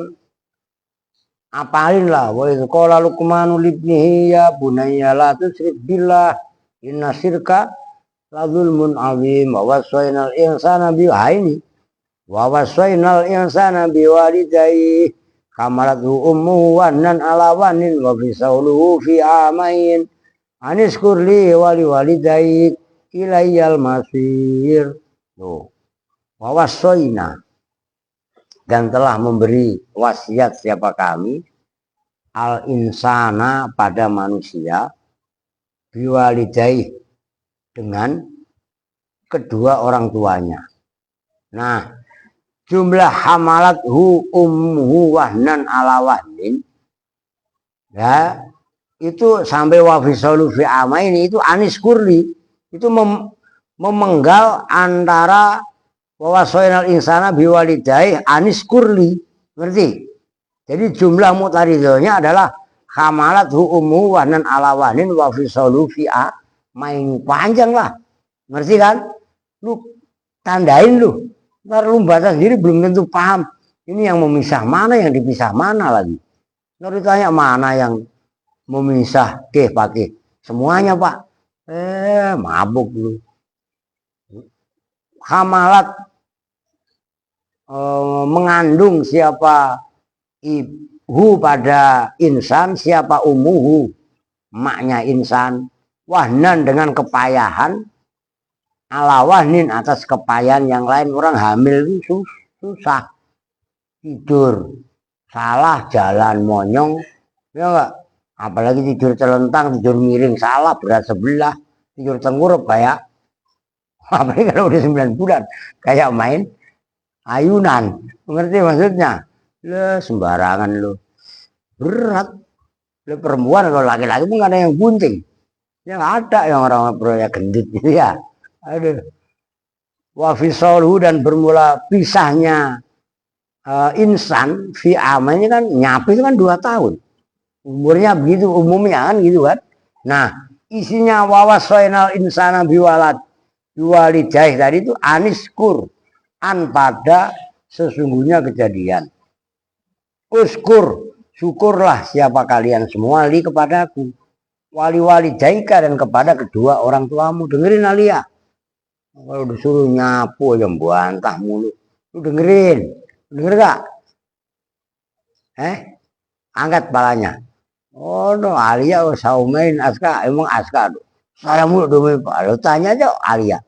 apalin lah. Wa idz qala Luqmanu libnihi ya bunayya la tusyrik billah inna syirka ladzulmun azim wa wasainal insana biwaini wa wasainal insana biwalidayhi hamalatu ummuhu wanan ala wanin wa fisauluhu fi amain aniskurli wali walidayhi ilayyal masir. Tuh, wa wasaina, dan telah memberi wasiat siapa kami al insana pada manusia biwalidayhi dengan kedua orang tuanya. Nah, jumlah hamalat ummuhu wahnan ala wahnin, ya, itu sampai wafisalu fi amaini itu anis kurli, itu memenggal antara wawasoinal insana biwalidayhi anis kurli, ngerti? Jadi jumlah mutaridonya adalah hamalat ummuhu wahnan ala wahnin wafisalu fi amaini, panjang lah, ngerti kan? Lu tandain lu. Ntar lu baca sendiri belum tentu paham. Ini yang memisah mana, yang dipisah mana lagi. Ntar ditanya mana yang memisah pakai semuanya pak. Mabuk lu. Hamalat mengandung siapa ibu pada insan, siapa umuhu maknya insan, wahnan dengan kepayahan, ala wahnin atas kepayahan yang lain. Orang hamil itu susah, tidur salah, jalan monyong, ya enggak, apalagi tidur telentang, tidur miring salah, berat sebelah, tidur tengkurap kayak, apalagi kalau udah 9 bulan kayak main ayunan, mengerti maksudnya? Le sembarangan lu, berat. Le perempuan, kalau laki-laki pun ada yang gunting, yang ada yang orang proyek gendut gitu ya. Aduh. Wafisaluhu, dan bermula pisahnya insan fi amanya kan, nyapi itu kan 2 tahun. Umurnya begitu umumnya kan gitu kan. Nah, isinya wawasoinal insana biwalidayhi tadi itu aniskur, an pada sesungguhnya kejadian. Uskur, syukurlah siapa kalian semua li kepadaku, wali walidayka, dan kepada kedua orang tuamu. Dengerin Alia. Kalau disuruh nyapu aja bantah mulu. Lu dengerin. Denger gak? Angkat palanya. Oh no, Alia saumain aska. Emang aska. Saya mulu domain Pak. Lu tanya aja Alia.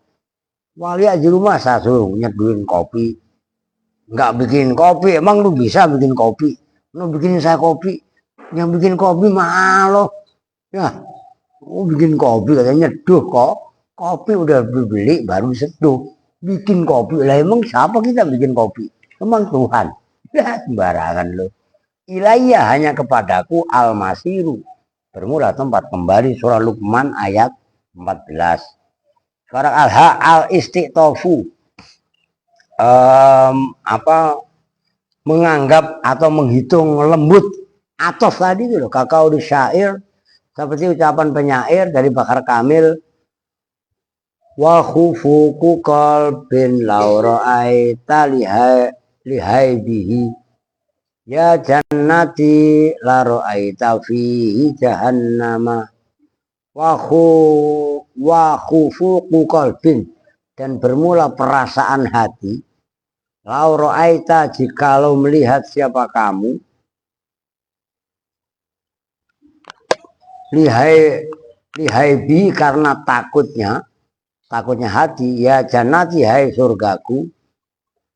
Alia di rumah saya suruh nyeduin kopi. Nggak bikin kopi. Emang lu bisa bikin kopi? Lu bikin saya kopi. Yang bikin kopi mahal. Ya. Oh bikin kopi katanya nyeduh kok. Kopi udah dibeli baru seduh. Bikin kopi lah, emang siapa kita bikin kopi? Emang Tuhan. Ya sembarangan lo. Ilayya, hanya kepadaku al-masiru, bermula tempat kembali. Surah Luqman ayat 14. Sekarang al-istiqtofu, menganggap atau menghitung lembut. Atof tadi itu loh, kakao di syair, seperti ucapan penyair dari Bakar Kamil. Wa khufuku qalbin law ra'aita lihai bihi ya jannati la ra'aita fihi jahannama. Wa khufuku qalbin, dan bermula perasaan hati, law ra'aita, jikalau melihat siapa kamu, lihai bihi, karena takutnya hati, ya jannati, hai surgaku,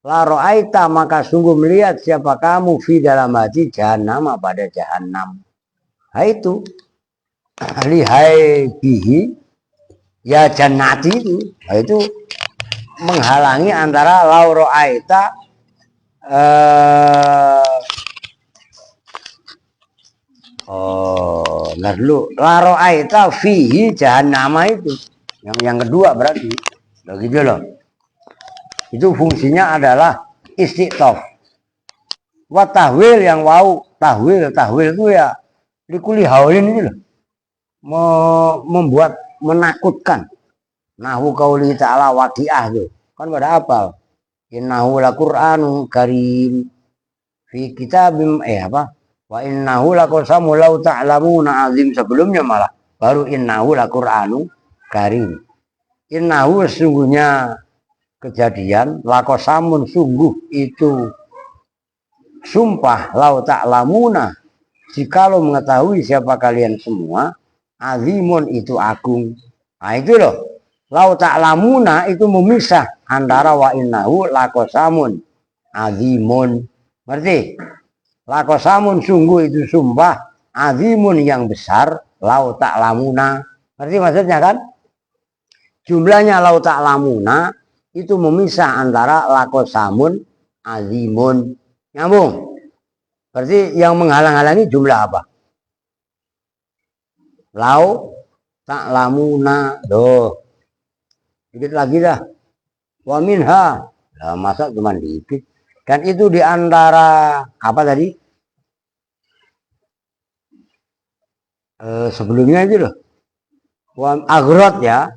la ra'aita, maka sungguh melihat siapa kamu, fi dalam hati, jahannam, pada jahannam. Hai itu lihai bihi, ya jannati itu menghalangi antara la ra'aita la ra'aita fihi jahannama, itu yang kedua berarti begitu loh. Itu fungsinya adalah istiqtof. Wa tahwil, yang wau tahwil itu ya likuli haulin itu loh, membuat menakutkan. Nahu qauli ta'ala waqiah tuh kan pada apal. Innahu laqur'anun karim fi kitabim wa innahu laqasamu law ta'lamuna azim, sebelumnya malah baru innahu laqur'anun karim. innahu sesungguhnya kejadian lakosamun sungguh itu sumpah lau ta'lamuna jikalau mengetahui siapa kalian semua azimun itu agung. Nah itu loh, lau ta'lamuna itu memisah antara wa innahu lakosamun azimun. Berarti lakosamun sungguh itu sumpah azimun yang besar lau ta'lamuna. Berarti maksudnya kan jumlahnya lau ta'lamuna itu memisah antara lakosamun azimun. Nyambung. Berarti yang menghalang-halangi jumlah apa? Lau ta'lamuna. Loh. Dikit lagi dah. Wa minha. Lah masa cuma dikit. Dan itu diantara apa tadi? Sebelumnya itu loh. Wa agrot ya.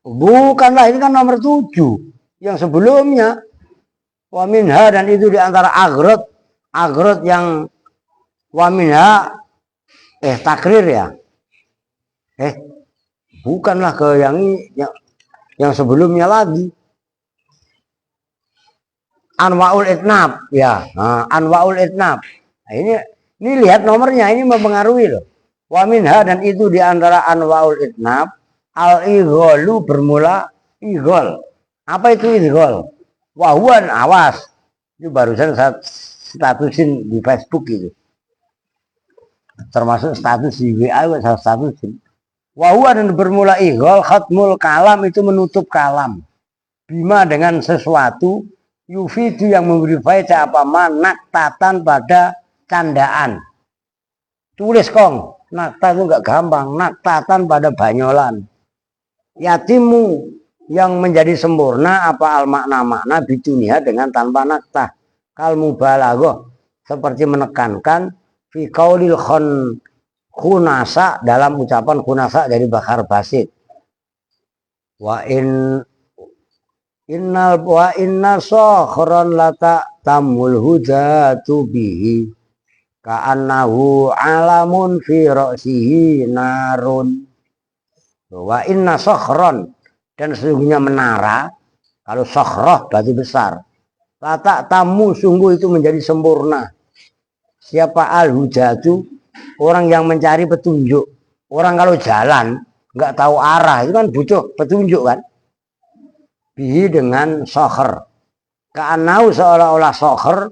Bukanlah, ini kan nomor 7. Yang sebelumnya wa minha dan itu diantara agrot. Agrot yang wa minha takrir ya. Bukanlah ke yang sebelumnya lagi. Anwaul itnab ya. Nah, anwaul itnab. Nah, ini lihat nomornya, ini mempengaruhi loh. Wa minha dan itu diantara anwaul itnab al-igholu bermula ighol. Apa itu ighol? Wahuan awas. Itu barusan saya statusin di Facebook itu. Termasuk status di WA saya statusin. Wahuan dan bermula ighol khatmul kalam itu menutup kalam. Bima dengan sesuatu yufidu yang memberi faedah apa naktatan pada candaan. Tulis kong. Nakta itu enggak gampang. Naktatan pada banyolan. Yatimu yang menjadi sempurna apa al makna-makna bidunia dengan tanpa nakta. Kal mubalaghah seperti menekankan fi qaulil khunasa dalam ucapan khunasa dari Bakar Basit. Wa inna sakhran lata tamul hudatu bihi ka'annahu alamun fi ra'sihi narun. Wa inna sakhran dan sesungguhnya menara, kalau sakhroh batu besar, lata tamu sungguh itu menjadi sempurna. Siapa al-hudatu? Orang yang mencari petunjuk. Orang kalau jalan nggak tahu arah itu kan butuh petunjuk kan. Bihi dengan sokher. Ka'anau seolah-olah sokher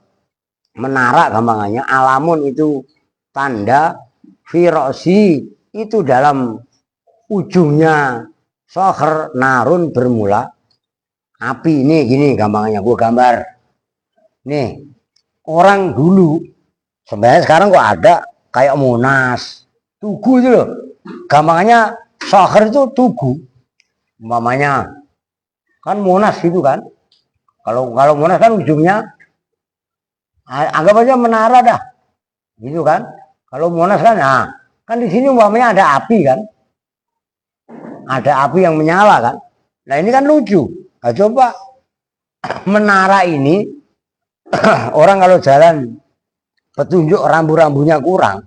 menara gampangannya. Alamun itu tanda. Firosi itu dalam ujungnya sokher narun bermula api. Nih gini gampangannya gue gambar. Nih orang dulu sebenarnya sekarang kok ada kayak Monas, Tugu itu loh. Gampangannya sokher itu Tugu. Umpamanya kan Monas gitu kan. Kalau Monas kan ujungnya anggap aja menara dah. Gitu kan. Kalau Monas kan kan di sini umpamanya ada api kan. Ada api yang menyala kan. Nah ini kan lucu. Nah, coba menara ini orang kalau jalan petunjuk rambu-rambunya kurang.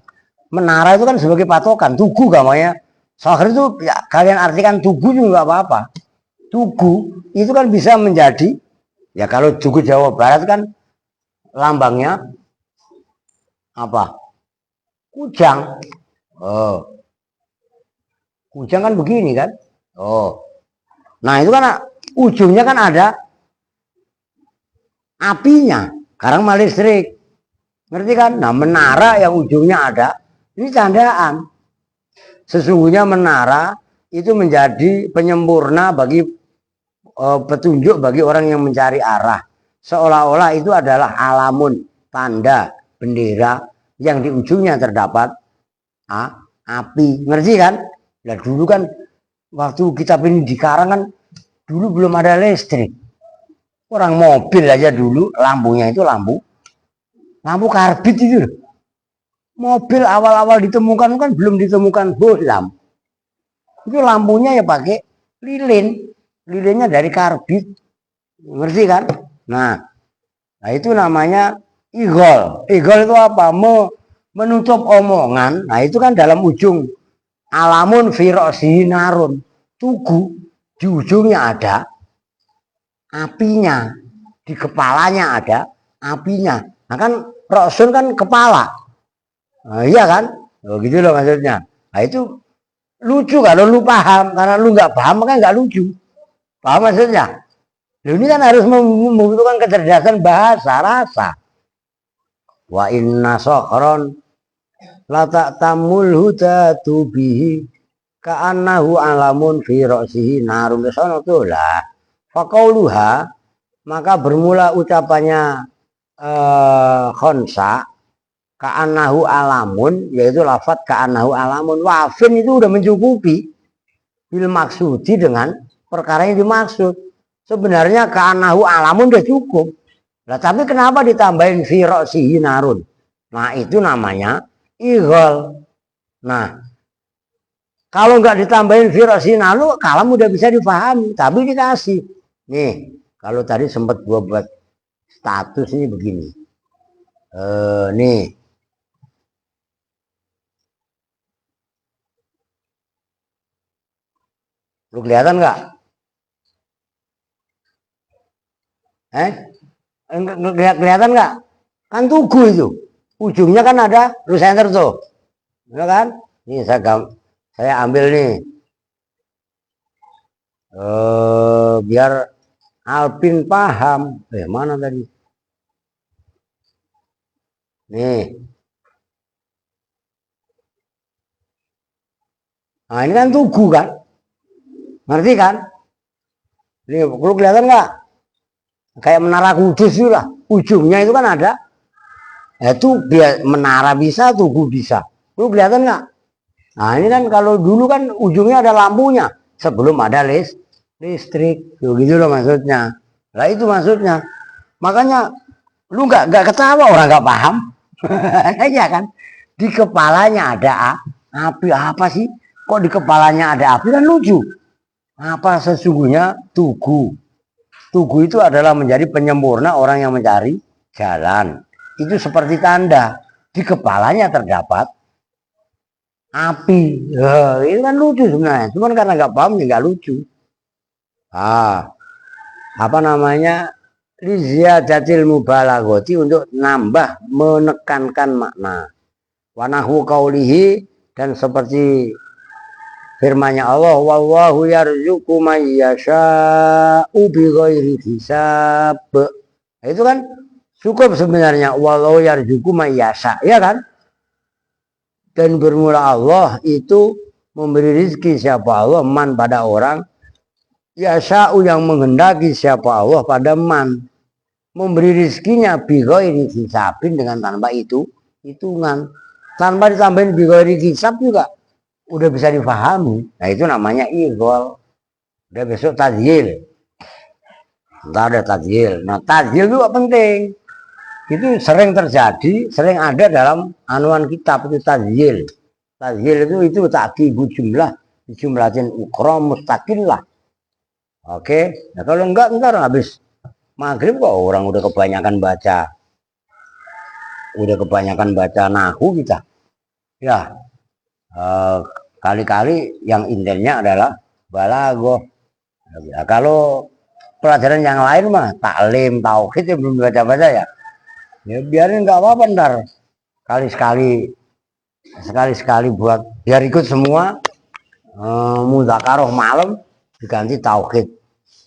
Menara itu kan sebagai patokan. Tugu gamanya. Sokher itu ya, kalian artikan Tugu juga nggak apa-apa. Tugu itu kan bisa menjadi, ya kalau Tugu Jawa Barat kan lambangnya apa? Kujang. Oh. Kujang kan begini kan? Oh. Nah itu kan ujungnya kan ada apinya. Sekarang mah listrik. Ngerti kan? Nah menara yang ujungnya ada, ini candaan. Sesungguhnya menara itu menjadi penyempurna bagi petunjuk bagi orang yang mencari arah. Seolah-olah itu adalah alamun, tanda, bendera yang di ujungnya terdapat api. Ngerti kan? Nah dulu kan waktu kita ini di Karang kan dulu belum ada listrik. Orang mobil aja dulu lampunya itu lampu karbit itu. Mobil awal-awal ditemukan kan belum ditemukan bohlam. Itu lampunya ya pakai lilin. Lilinnya dari karbit. Ngerti kan? Nah itu namanya ighol. Ighol itu apa? Menutup omongan. Nah itu kan dalam ujung alamun firosi narun, tugu di ujungnya ada apinya, di kepalanya ada apinya. Nah kan roksun kan kepala, nah, iya kan, gitu loh maksudnya. Nah itu lucu kalau lu paham, karena lu nggak paham kan nggak lucu. Paham maksudnya? Lu ini kan harus membutuhkan kecerdasan bahasa rasa. Wa inna sokron la tamul huda tubihi ka'annahu alamun fi ra'sihi narun kesono tuh lah. Faqauluha maka bermula ucapannya khonsa ka'annahu alamun, yaitu lafadz ka'annahu alamun. Wafin itu udah mencukupi bil maksudi dengan perkara yang dimaksud. Sebenarnya ka'annahu alamun udah cukup. Nah, tapi kenapa ditambahin fi ra'sihi narun? Nah, itu namanya ighal. Nah, kalau nggak ditambahin fi ra'sihi narun, kalam udah bisa dipahami, tapi dikasih. Nih, kalau tadi sempat gua buat status ini begini. Nih. Lu kelihatan nggak? Kelihatan nggak? Kan tugu itu. Ujungnya kan ada lu center tuh. Ya kan? Nih saya ambil nih. Biar Alpin paham. Mana tadi? Nih. Nah ini kan tugu kan? Ngerti kan? Nih, lu kelihatan nggak? Kayak menara Kudus itu lah. Ujungnya itu kan ada. Itu menara bisa, tugu bisa. Lu kelihatan nggak? Nah ini kan kalau dulu kan ujungnya ada lampunya. Sebelum ada listrik. Gitu loh maksudnya. Lah itu maksudnya. Makanya lu nggak ketawa, orang nggak paham. Iya kan? Di kepalanya ada api. Apa sih? Kok di kepalanya ada api? Kan lucu. Apa sesungguhnya tugu? Tugu itu adalah menjadi penyempurna orang yang mencari jalan. Itu seperti tanda. Di kepalanya terdapat api. Itu kan lucu sebenarnya. Cuman karena nggak paham ya nggak lucu. Apa namanya? Liziyadatil mubalaghati, untuk nambah menekankan makna. Wanahu qaulihi, dan seperti firman-Nya Allah, wallahu yarzuqu may yasha'u bighairi hisab. Itu kan cukup sebenarnya, wallahu yarzuqu may yasha', ya kan? Dan bermula Allah itu memberi rezeki siapa Allah, man pada orang, yasha'u yang menghendaki siapa Allah pada man. Memberi rezekinya bighairi hisabin, dengan tanpa hitungan. Tanpa ditambahin bighairi hisab juga udah bisa dipahami. Nah itu namanya ighal. Udah besok tazyil. Entar ada tazyil. Nah tazyil itu penting. Itu sering terjadi, sering ada dalam anuan kitab itu tazyil. Tazyil itu takibu jumlah, dijumlahin ukra mustaqillah. Oke. Nah kalau enggak ntar habis maghrib kok orang udah kebanyakan baca nahu kita. Ya. Kali-kali yang intinya adalah balaghah. Nah, kalau pelajaran yang lain mah taklim, tauhid ya belum baca-baca ya. Ya biarin nggak apa-apa, ntar sekali-sekali buat biar ikut semua. Mudzakarah malam diganti tauhid.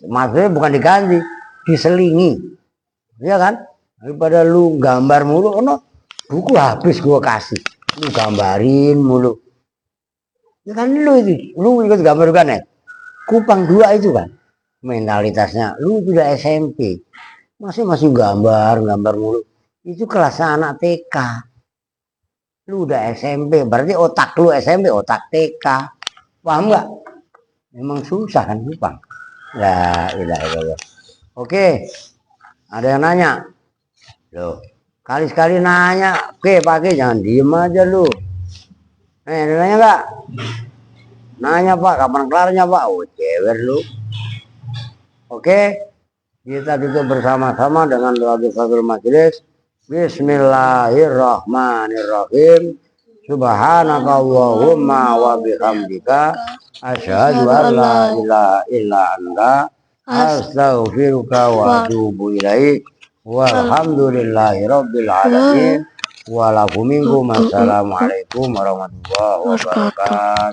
Maksudnya bukan diganti, diselingi. Ya kan? Daripada lu gambar mulu, buku habis gua kasih. Lu gambarin mulu. Ya kan lu ikut gambar kan ya? Kupang 2 itu kan mentalitasnya. Lu sudah SMP, masih gambar mulu. Itu kelas anak TK. Lu udah SMP, berarti otak lu SMP, otak TK. Paham nggak? Memang susah kan Kupang. La ilaha illallah. Oke, ada yang nanya. Loh, kali-sekali nanya. Oke, pakai jangan diem aja lu. Ada nanya nggak? Nanya Pak, kapan kelarnya Pak? Oh, cewer lu. Oke, kita tutup bersama-sama dengan doa Fathul Majelis. Bismillahirrahmanirrahim. Subhanaka Allahumma wa bihamdika asyhadu an la ilaha illa anta astaghfiruka wa atubu ilaik. Walhamdulillahi rabbil alamin. Assalamualaikum warahmatullahi wabarakatuh.